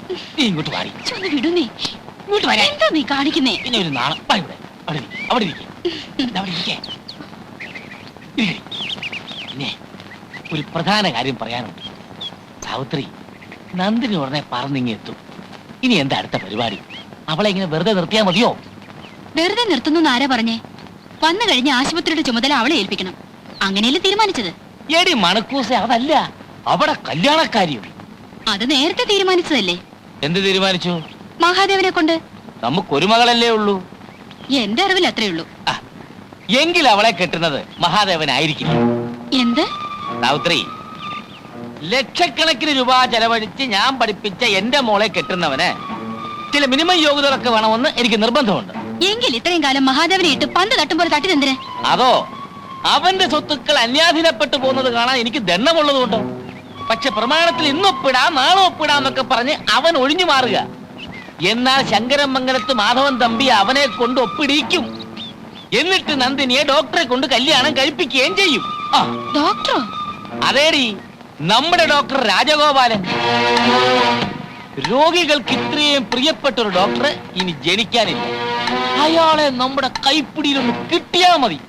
നീ ഇങ്ങോട്ട് വാടി. വിടുന്നേ. ഇങ്ങോട്ട് വരാ. എന്താ നീ കാണിക്കുന്നേ? പിന്നെ ഒരു നാളെ അവിടെ ഇരിക്കേ. പിന്നെ ഒരു പ്രധാന കാര്യം പറയാനുണ്ട്. സാവിത്രി, നന്ദിനി ഉടനെ പറന്നിങ്ങെത്തും. ഇനി എന്താ അടുത്ത പരിപാടി? അവളെ ഇങ്ങനെ വെറുതെ നിർത്തിയാ മതിയോ? വെറുതെ നിർത്തുന്നു ആരാ പറഞ്ഞേ? വന്നു കഴിഞ്ഞ് ആശുപത്രിയുടെ ചുമതല അവളെ ഏൽപ്പിക്കണം. അങ്ങനെയല്ലേ തീരുമാനിച്ചത്? എടി മണക്കൂസെ, അതല്ല, അവിടെ കല്യാണക്കാരിയും. അത് നേരത്തെ തീരുമാനിച്ചതല്ലേ? എന്ത് തീരുമാനിച്ചു? മഹാദേവനെ കൊണ്ട്. നമുക്കൊരു മകളല്ലേ ഉള്ളൂ. എന്റെ അറിവിൽ അത്രേ ഉള്ളൂ. എങ്കിൽ അവളെ കെട്ടുന്നത് മഹാദേവനായിരിക്കില്ല. എന്ത്? സാവിത്രി, ലക്ഷക്കണക്കിന് രൂപ ചെലവഴിച്ച് ഞാൻ പഠിപ്പിച്ച എന്റെ മോളെ കെട്ടുന്നവന് ചില മിനിമം യോഗ്യതകളൊക്കെ വേണമെന്ന് എനിക്ക് നിർബന്ധമുണ്ട്. എങ്കിൽ ഇത്രയും കാലം മഹാദേവനെ ഇട്ട് പന്ത് തട്ടുമ്പോൾ തട്ടിതെന്തിന്? അതോ അവന്റെ സ്വത്തുക്കൾ അന്യാധീനപ്പെട്ടു പോകുന്നത് കാണാൻ എനിക്ക് ദണ്ണമുള്ളതുകൊണ്ടോ? പക്ഷെ പ്രമാണത്തിൽ ഇന്നൊപ്പിടാം നാളെ ഒപ്പിടാന്നൊക്കെ പറഞ്ഞ് അവൻ ഒഴിഞ്ഞു മാറുക. എന്നാൽ ശങ്കരമംഗലത്ത് മാധവൻ തമ്പി അവനെ കൊണ്ട് ഒപ്പിടിയിക്കും. എന്നിട്ട് നന്ദിനിയെ ഡോക്ടറെ കൊണ്ട് കല്യാണം കഴിപ്പിക്കുകയും ചെയ്യും. ഡോക്ടറോ? അതേടി, നമ്മുടെ ഡോക്ടർ രാജഗോപാലൻ. രോഗികൾക്ക് ഇത്രയും പ്രിയപ്പെട്ട ഒരു ഡോക്ടർ ഇനി ജനിക്കാനില്ല. അയാളെ നമ്മുടെ കൈപ്പിടിയിലൊന്ന് കിട്ടിയാ മതി.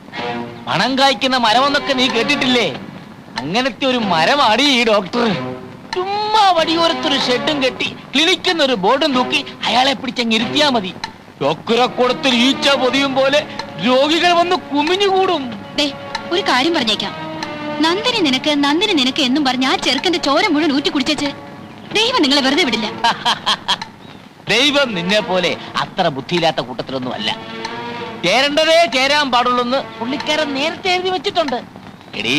പണം കായ്ക്കുന്ന മരമെന്നൊക്കെ നീ കേട്ടിട്ടില്ലേ? അങ്ങനത്തെ ഒരു മരമാണ് ഈ ഡോക്ടർ. ചുമ്മാ വടിയോരത്തൊരു ഷെഡും കെട്ടി ക്ലിനിക്കെന്നൊരു ബോർഡും തൂക്കി അയാളെ പിടിച്ചങ്ങിരുത്തിയാ മതി. ഡോക്ടറെ കൊടുത്തൊരു ഈച്ച പൊതിയും പോലെ രോഗികൾ വന്ന് കുമിഞ്ഞുകൂടും. ഒരു കാര്യം പറഞ്ഞേക്കാം. നന്ദിനി നിനക്ക് എന്നും പറഞ്ഞ ആ ചെറുക്കന്റെ ചോര മുഴുവൻ ഊറ്റി കുടിച്ചേച്ച് ദൈവം നിങ്ങളെ വെറുതെ വിടില്ല. ദൈവം നിന്നെ പോലെ അത്ര ബുദ്ധിയില്ലാത്ത കൂട്ടത്തിലൊന്നും അല്ല. ചേരേണ്ടതേ ചേരാൻ പാടുള്ളൂന്ന് പുള്ളിക്കാരൻ നേരത്തെ എഴുതി വെച്ചിട്ടുണ്ട്. എടീ,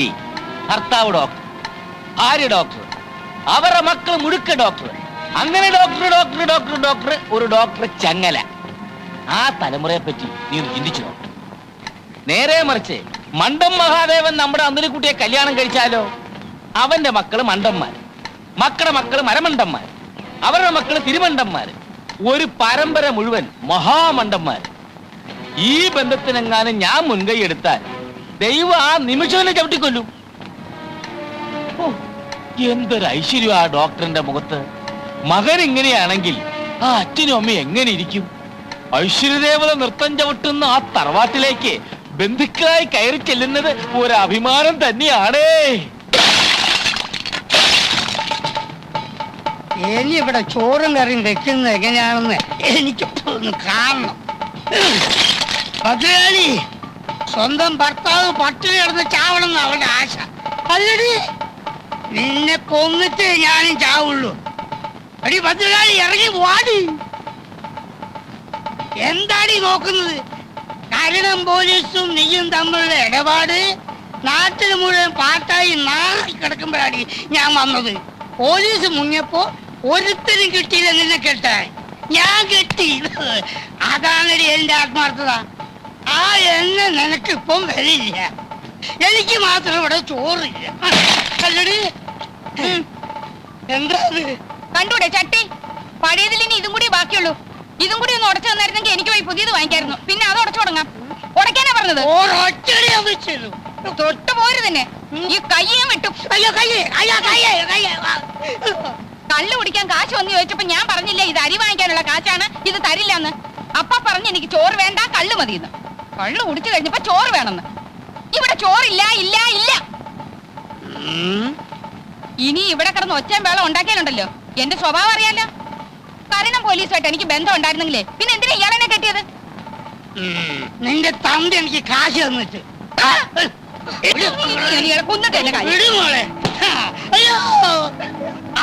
ഭർത്താവ് ഡോക്ടർ, ഭാര്യ ഡോക്ടർ, അവരുടെ മക്കൾ മുഴുക്ക ഡോക്ടർ, അങ്ങനെ ഡോക്ടർ ഒരു ഡോക്ടർ ചങ്ങല. ആ തലമുറയെ പറ്റി നീ ഒന്ന് ചിന്തിച്ചു നോക്ക്. നേരെ മറിച്ച് മണ്ടം മഹാദേവൻ നമ്മുടെ അന്തിരിക്കുട്ടിയെ കല്യാണം കഴിച്ചാലോ? അവന്റെ മക്കള് മണ്ടന്മാർ, മക്കളുടെ മക്കള് മരമണ്ടന്മാർ, അവരുടെ മക്കള് തിരുമണ്ടന്മാർ, ഒരു പരമ്പര മുഴുവൻ മഹാമണ്ടന്മാർ. ഈ ബന്ധത്തിനെങ്ങാനും ഞാൻ മുൻകൈ എടുത്താൽ ദൈവം ആ നിമിഷം ചവിട്ടിക്കൊല്ലും. എന്തൊരു ഐശ്വര്യം ആ ഡോക്ടറിന്റെ മുഖത്ത്. മകൻ ഇങ്ങനെയാണെങ്കിൽ ആ അച്ഛനും അമ്മയും എങ്ങനെ ഇരിക്കും? ഐശ്വര്യദേവത നൃത്തം ചവിട്ടുന്ന ആ തറവാട്ടിലേക്ക് ബന്ധുക്കളായി കയറി ചെല്ലുന്നത് ഒരു അഭിമാനം തന്നെയാണേ. ഇനി ഇവിടെ ചോറും കറിയും വെക്കുന്നത് എങ്ങനെയാണെന്ന് എനിക്ക് കാണണം. ഭദ്രകാളി, സ്വന്തം ഭർത്താവ് പട്ടിണി കിടന്ന് ചാവണമെന്ന് അവളുടെ ആശ. അല്ലടി, നിന്നെ കൊന്നിട്ട് ഞാനും ചാവുള്ളൂ. അടി ഭദ്രകാളി, ഇറങ്ങി വാടി. എന്താടി നോക്കുന്നത്? കരണം പോലീസും നീയും തമ്മിലുള്ള ഇടപാട് നാട്ടിൽ മുഴുവൻ പാട്ടായി നാറി കിടക്കുമ്പോഴാണ് ഞാൻ വന്നത്. പോലീസ് മുങ്ങിയപ്പോ ഒരുത്തരും കിട്ടിയില്ല നിന്നെ കെട്ടാൻ. ഞാൻ കെട്ടി. അതാണടി എന്റെ ആത്മാർത്ഥത. ആ എണ്ണ നിനക്കിപ്പം വരില്ല. എനിക്ക് മാത്രം ഇവിടെ ചോറില്ല. അല്ലടി, എന്താ കണ്ടൂടെ ചട്ടി? പഴയതിൽ ഇനി ഇതും കൂടി ബാക്കിയുള്ളൂ. ഇതും കൂടി ഒന്ന് ഉടച്ചു തന്നായിരുന്നെങ്കിൽ എനിക്ക് പോയി പുതിയത് വാങ്ങിക്കായിരുന്നു. പിന്നെ അത് ഉടച്ചു തുടങ്ങാം. ഉടക്കാനാ പറഞ്ഞത്. തൊട്ട് പോരു തന്നെ. ഈ കയ്യും വിട്ടു. കള്ളു കുടിക്കാൻ കാശ് വന്ന് ചോദിച്ചപ്പോ ഞാൻ പറഞ്ഞില്ലേ ഇത് അരി വാങ്ങിക്കാനുള്ള കാശാണ്, ഇത് തരില്ലെന്ന്. അപ്പ പറഞ്ഞ് എനിക്ക് ചോറ് വേണ്ട, കള്ളു മതിയെന്ന്. കള്ളു കുടിച്ചു കഴിഞ്ഞപ്പോ ചോറ് വേണമെന്ന്. ഇവിടെ ചോറില്ല, ഇല്ല ഇല്ല. ഇനി ഇവിടെ കിടന്ന് ഒച്ചയും വേളം ഉണ്ടാക്കിയാലുണ്ടല്ലോ. എന്റെ സ്വഭാവം അറിയാലോ. കരണം പോലീസുമായിട്ട് എനിക്ക് ബന്ധം ഉണ്ടായിരുന്നെങ്കിലേ പിന്നെ എന്തിനാ ഇയാളെന്നെ കെട്ടിയത്? നിന്റെ തന്ത എനിക്ക് കാശ് തന്നിട്ട്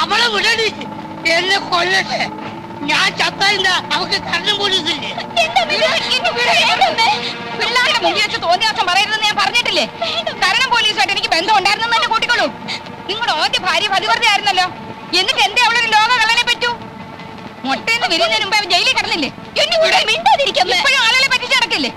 അവളെ വിടടി, എന്നെ കൊല്ലട്ടെ. ഞാൻ ചത്തായില്ല, അവക്ക് കരണം പോലീസില്ലേ? പിള്ളേരുടെ മുമ്പിൽ വെച്ച് തോന്നിയാസം പറയരുതെന്ന് ഞാൻ പറഞ്ഞിട്ടില്ലേ? കരണം പോലീസുമായിട്ട് എനിക്ക് ബന്ധം ഉണ്ടായിരുന്നെന്ന് തന്നെ കൂട്ടിക്കോളൂ. നിങ്ങളുടെ ആദ്യ ഭാര്യ പതിവ്രത ആയിരുന്നല്ലോ. എന്നിട്ട് എന്തേ അവളൊരു ലോക കളനെ പറ്റൂ? മുട്ടയെന്ന് വിരിയുന്നതിന് മുമ്പ് അവൻ ജയിലിൽ കിടന്നില്ലേ? ഇപ്പോഴും ആളുകളെ പറ്റിച്ച് നടക്കില്ലേ?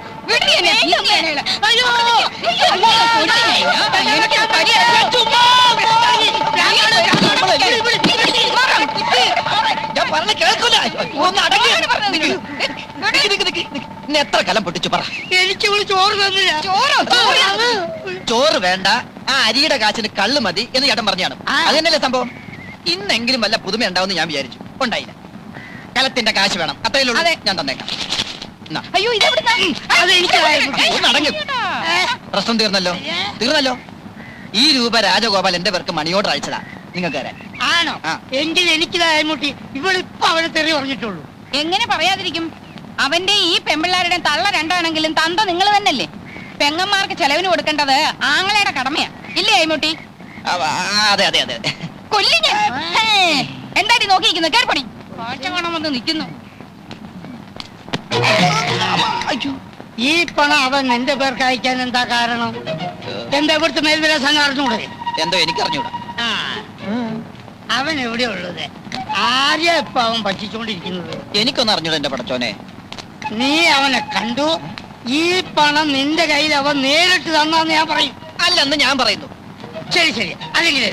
എത്ര കലം പൊട്ടിച്ചു പറ. എനിക്ക് ചോറ് തന്നില്ല. ചോറ് വേണ്ട, ആ അരിയുടെ കാശിന് കള്ളു മതി എന്ന് ചേട്ടൻ പറഞ്ഞാണ്. അതന്നെയല്ലേ സംഭവം? ഇന്നെങ്കിലും വല്ല പുതുമ ഉണ്ടാവുമെന്ന് ഞാൻ വിചാരിച്ചു. ഉണ്ടായില്ല. കലത്തിന്റെ കാശ് വേണം അത്രയല്ലേ ഉള്ളൂ. അതെ. ഞാൻ തന്നേക്കാം. എന്നാ, അയ്യോ ഇതെവിടുന്നാ? ഒന്ന് അടങ്ങ്. പ്രശ്നം തീർന്നല്ലോ. ഈ രൂപ രാജഗോപാൽ എന്റെ പേർക്ക് മണി ഓർഡർ അയച്ചതാ നിങ്ങൾക്ക് തരാൻ. ആണോ? ആ. എങ്കിൽ എനിക്കിതായ മുട്ടി ഇവളിപ്പോ അവനെ തെറി പറഞ്ഞിട്ടുള്ളൂ. എങ്ങനെ പറയാതിരിക്കും? അവന്റെ ഈ പെമ്പിള്ളാരുടെ തള്ള രണ്ടാണെങ്കിലും തന്ത നിങ്ങൾ തന്നെയല്ലേ? പെങ്ങന്മാർക്ക് ചെലവിന് കൊടുക്കേണ്ടത് ആങ്ങളയുടെ കടമയാ ഇല്ലേ അയ്മുട്ടി? അതെ അതെ അതെ അതെ. കൊല്ലി ഞാൻ. ഹേ, എന്താടി നോക്കിയിരിക്കുന്നു? കേൾപ്പടി കാഴ്ച കാണാൻ വന്ന് നിൽക്കുന്നു. ഈ പണം അവൻ എന്റെ പേർക്ക് അയക്കാൻ എന്താ കാരണം? എന്താ ഇവിടുത്തെ മേൽവിലാസം അറിഞ്ഞൂടെ? എന്തോ എനിക്കറിഞ്ഞൂടാ. ആ, അവൻ എവിടെ ഉള്ളത്? ആരെയാ ഇപ്പൊ അവൻ പറ്റിച്ചോണ്ടിരിക്കുന്നത്? എനിക്കൊന്നും അറിഞ്ഞൂടാ എന്റെ പടച്ചോനെ. നീ അവനെ കണ്ടു? ഈ പണം നിന്റെ കയ്യിൽ അവൻ നേരിട്ട് തന്നാന്ന് ഞാൻ പറയും. അല്ലെന്ന് ഞാൻ പറയുന്നു. ശരി ശരി, അല്ലെങ്കിലേ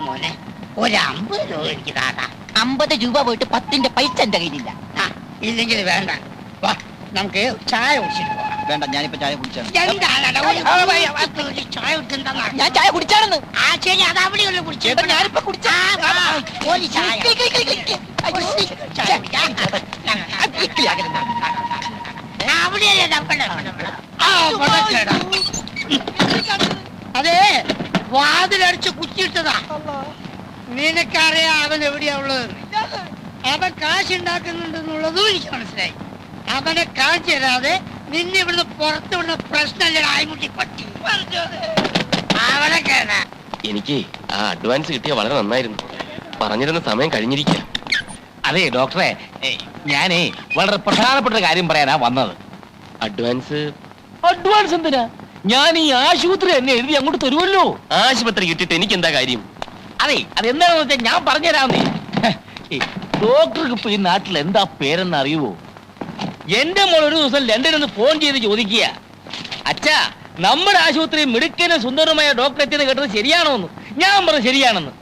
മോനെ ഒരു 50 രൂപ എനിക്ക് താടാ. 50 രൂപ പോയിട്ട് 10ന്റെ പൈസ എന്റെ കയ്യിലില്ല. ഇല്ലെങ്കിൽ വേണ്ട, വാ നമുക്ക് ചായ കുടിച്ചിട്ട് പോകാം. വേണ്ട, ഞാനിപ്പോ ചായ കുടിച്ചാണ്. എന്താണെടാ, ഒരു ചായ കുടിച്ചിട്ടുണ്ടെന്നാ? ഞാൻ ചായ കുടിച്ചാണെന്ന്. ആ ശരി, അത് അവിടെയുള്ള ചേട്ടാ, ഞാനിപ്പോ കുടിച്ചാ. ഒരു ചായ. അവിടെയല്ലേ നമ്മുടെ അതെ, വാതിലടിച്ച് കുറ്റിയിട്ടതാ. നിനക്കറിയാം അവൻ എവിടെയാ ഉള്ളത്. അവൻ കാശുണ്ടാക്കുന്നുണ്ടെന്നുള്ളതും എനിക്ക് മനസ്സിലായി. അവനെ കാണിച്ചു തരാതെ നിന്നെ ഇവിടുന്ന് പുറത്തു വിടുന്ന പ്രശ്നമല്ലേ ആയിമുട്ടി പറ്റി. അവനെ കേടാ. എനിക്ക് ആ അഡ്വാൻസ് കിട്ടിയ വളരെ നന്നായിരുന്നു. പറഞ്ഞിരുന്ന സമയം കഴിഞ്ഞിരിക്കുക. അതെ ഡോക്ടറെ, ഞാനേ വളരെ പ്രധാനപ്പെട്ട ഒരു കാര്യം പറയാനാ വന്നത്. അഡ്വാൻസ് അഡ്വാൻസ് എന്തിനാ? ഞാൻ ഈ ആശുപത്രി എന്നെ എഴുതി അങ്ങോട്ട് തരുമല്ലോ. ആശുപത്രി കിട്ടിയിട്ട് എനിക്ക് എന്താ കാര്യം? അതെ, അതെന്താണെന്ന് വെച്ചാൽ ഞാൻ പറഞ്ഞുതരാന്നേ. ഡോക്ടർക്ക് ഇപ്പൊ ഈ നാട്ടിൽ എന്താ പേരെന്ന് അറിയുവോ? എന്റെ മോൾ ഒരു ദിവസം ലണ്ടനിൽ നിന്ന് ഫോൺ ചെയ്ത് ചോദിക്കുക, അച്ഛാ നമ്മുടെ ആശുപത്രി മിടുക്കനും സുന്ദരമായ ഡോക്ടർ എത്തിയെന്ന് കേട്ടത് ശരിയാണോ എന്ന്. ഞാൻ പറഞ്ഞു ശരിയാണെന്ന്.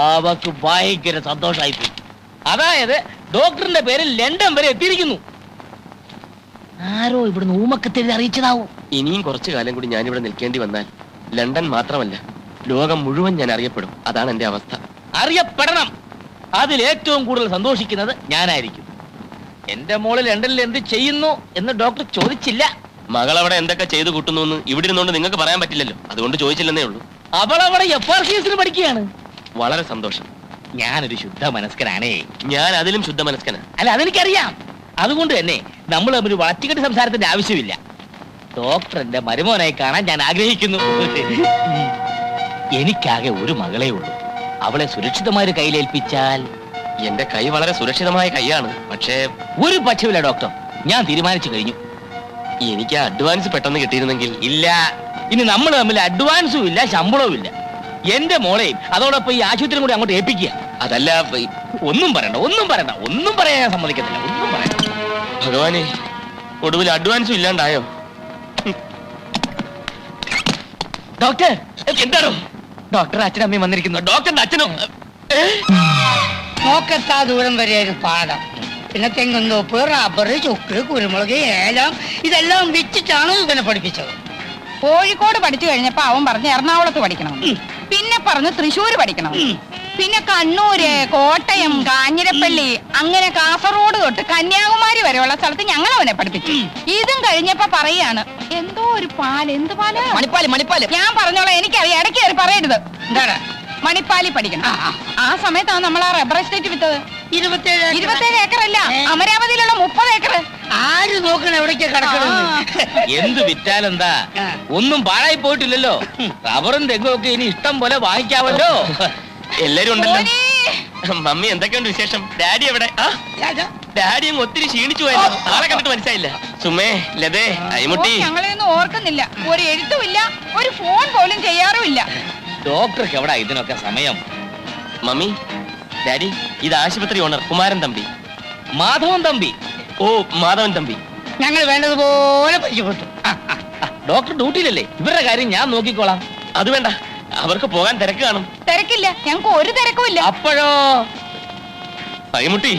അവക്ക് ഭയങ്കര സന്തോഷമായിപ്പോയി. അതായത് ഡോക്ടറിന്റെ പേര് ലണ്ടൻ വരെ എത്തിയിരിക്കുന്നു. ആരോ ഇവിടുന്ന് ഊമക്കത്തെഴുതി അറിയിച്ചതാവും. ഇനിയും കുറച്ചു കാലം കൂടി ഞാനിവിടെ നിൽക്കേണ്ടി വന്നാൽ ലണ്ടൻ മാത്രമല്ല ലോകം മുഴുവൻ ഞാൻ അറിയപ്പെടും. അതാണ് എന്റെ അവസ്ഥ. അറിയപ്പെടണം. അതിൽ ഏറ്റവും കൂടുതൽ സന്തോഷിക്കുന്നത് ഞാനായിരിക്കും. എന്റെ മോള് ലണ്ടനിൽ എന്ത് ചെയ്യുന്നു എന്ന് ഡോക്ടർ ചോദിച്ചില്ല. മകൾ അവിടെ എന്തൊക്കെ ചെയ്തു കൂട്ടുന്നു എന്ന് ഇവിടെ ഇരുന്നുകൊണ്ട് നിങ്ങൾക്ക് പറയാൻ പറ്റില്ലല്ലോ. അതുകൊണ്ട് ചോദിച്ചില്ലെന്നേ ഉള്ളൂ. അവളവിടെ FRCS പഠിക്കുകയാണ്. വളരെ സന്തോഷം. ഞാനൊരു ശുദ്ധ മനസ്കനാണേ. ഞാൻ അതിലും ശുദ്ധ മനസ്കനാ. അല്ല, അതെനിക്കറിയാം. അതുകൊണ്ട് തന്നെ നമ്മൾ തമ്മിൽ വളച്ചുകെട്ടി സംസാരത്തിന്റെ ആവശ്യമില്ല. ഡോക്ടർ എന്റെ മരുമോനായി കാണാൻ ഞാൻ ആഗ്രഹിക്കുന്നു. എനിക്കാകെ ഒരു മകളേ ഉള്ളൂ. അവളെ സുരക്ഷിതമായ കയ്യിലേൽപ്പിച്ചാൽ. എന്റെ കൈ വളരെ സുരക്ഷിതമായ കൈയാണ്. പക്ഷേ ഒരു പക്ഷമില്ല ഡോക്ടർ, ഞാൻ തീരുമാനിച്ചു കഴിഞ്ഞു. എനിക്ക് ആ അഡ്വാൻസ് പെട്ടെന്ന് കിട്ടിയിരുന്നെങ്കിൽ. ഇല്ല, ഇനി നമ്മൾ തമ്മിൽ അഡ്വാൻസും ഇല്ല, ശമ്പളവും ഇല്ല. എന്റെ മോളെയും അതോടൊപ്പം ഈ ആശുപത്രിയും കൂടി അങ്ങോട്ട് ഏൽപ്പിക്കുക. അതല്ല, ഒന്നും പറയണ്ട, ഒന്നും പറയണ്ട, ഒന്നും പറയാൻ ഞാൻ സമ്മതിക്കത്തില്ല. ഒന്നും പറയണ്ട. ഭഗവാനെ, ഒടുവിൽ അഡ്വാൻസും ഇല്ലാണ്ടായോ? ഡോക്ടർ എന്താണോ? ഡോക്ടർ അച്ഛനും അമ്മയും വന്നിരിക്കുന്നു. ഡോക്ടറിന്റെ അച്ഛനും നോക്കെത്താ ദൂരം വരെയായിരുന്നു പാടം. പിന്നെ തെങ്ങുന്തോപ്പ്, റബ്ബർ, ചുക്ക്, കുരുമുളക്, ഏലം ഇതെല്ലാം വിറ്റിട്ടാണ് ഇവനെ പഠിപ്പിച്ചത്. കോഴിക്കോട് പഠിച്ചു കഴിഞ്ഞപ്പോ അവൻ പറഞ്ഞ് എറണാകുളത്ത് പഠിക്കണം, പിന്നെ പറഞ്ഞ് തൃശ്ശൂര് പഠിക്കണം, പിന്നെ കണ്ണൂര്, കോട്ടയം, കാഞ്ഞിരപ്പള്ളി, അങ്ങനെ കാസർഗോഡ് തൊട്ട് കന്യാകുമാരി വരെയുള്ള സ്ഥലത്ത് ഞങ്ങൾ അവനെ പഠിപ്പിച്ചു. ഇതും കഴിഞ്ഞപ്പോ പറയാണ് എന്തോ ഒരു പാല്, എന്ത് പാല്? മണിപ്പാല്, മണിപ്പാല്. ഞാൻ പറഞ്ഞോളാം, എനിക്കറിയാം, ഇടയ്ക്ക് കയറി പറയരുത്. എന്താണ്? മണിപ്പാലി പഠിക്കണം. ആ സമയത്താണ് നമ്മൾ ആ റബ്ബർ എസ്റ്റേറ്റ് വിറ്റത്. 27 ഏക്കറല്ല, അമരാവതിയിലുള്ള 30 ഏക്കർ. ആര് നോക്കണം എവിടേക്കാ കിടക്കണമെന്ന്? എന്ത് വിറ്റാലെന്താ? ഒന്നും പാഴായി പോയിട്ടില്ലല്ലോ. റബ്ബറും തെങ്ങും ഒക്കെ ഇനി ഇഷ്ടം പോലെ വാങ്ങിക്കാമല്ലോ. എല്ലാരും ഉണ്ടല്ലോ. മോനെ, മമ്മി എന്തൊക്കെയുണ്ട് വിശേഷം? ഡാഡി എവിടെ? ഡാഡി അങ്ങ് ഒത്തിരി ക്ഷീണിച്ചു പോയല്ലോ. ആളെ കണ്ടിട്ട് മനസ്സിലായില്ല. സുമേ, ലതേ, അയ്മുട്ടി. ഞങ്ങളെയൊന്നും ഓർക്കുന്നില്ല. ഒരു എഴുത്തുമില്ല, ഒരു ഫോൺ പോലും ചെയ്യാറുമില്ല. ഡോക്ടർക്ക് എവിടാ ഇതിനൊക്കെ സമയം? മമ്മി, ഡാഡി, ഇത് ആശുപത്രി ഓണർ കുമാരൻ തമ്പി. മാധവൻ തമ്പി. ഓ, മാധവൻ തമ്പി. ഞങ്ങൾ വേണ്ടതുപോലെ പരിചയപ്പെട്ടു. ഡോക്ടർ ഡ്യൂട്ടിയിലല്ലേ? ഇവരുടെ കാര്യം ഞാൻ നോക്കിക്കോളാം. അത് വേണ്ട, അവർക്ക് പോകാൻ തിരക്ക് കാണും. തിരക്കില്ല, ഞങ്ങൾക്ക് ഒരു തിരക്കുമില്ല. അപ്പോഴോ? അയ്മുട്ടി,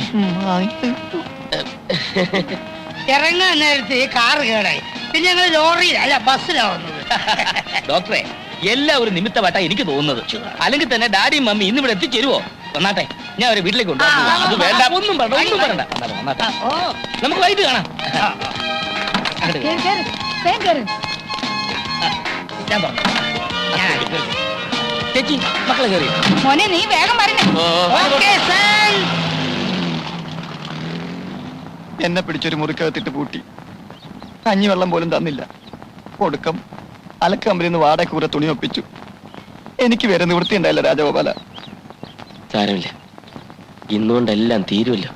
ഇറങ്ങാൻ നേരത്തെ കാറ് കേടായി. പിന്നെ ഞങ്ങൾ ലോറിയിൽ അല്ല ബസ്സിലാവുന്നത്. ഡോക്ടറെ, എല്ലാം ഒരു നിമിത്തമായിട്ടാ എനിക്ക് തോന്നുന്നത്. അല്ലെങ്കിൽ തന്നെ ഡാഡിയും മമ്മി ഇന്നിവിടെ എത്തിച്ചേരുവോ? വന്നാട്ടെ ഞാൻ അവരെ വീട്ടിലേക്ക് കൊണ്ടുപോകാം. അത് വേണ്ട. ഒന്നും പറയണ്ട, ഒന്നും പറയണ്ട. വന്നാട്ടെ. നമുക്ക് വൈകിട്ട് കാണാം. അങ്ങോട്ട് കേറ്. ഞാൻ പറഞ്ഞു. ചേച്ചി മക്കളെ കയറി. മോനെ നീ വേഗം പറഞ്ഞേ. എന്നെ പിടിച്ചൊരു മുറിക്കകത്തിട്ട് പൂട്ടി. കഞ്ഞി വെള്ളം പോലും തന്നില്ല. ഒടുക്കം അലക്കമ്പരിൽ നിന്ന് വാടക കൂടെ തുണി ഒപ്പിച്ചു. എനിക്ക് വേറെ നിവൃത്തി ഉണ്ടായില്ല രാജഗോപാല. സാരമില്ല, ഇന്നുകൊണ്ടെല്ലാം തീരുമല്ലോ.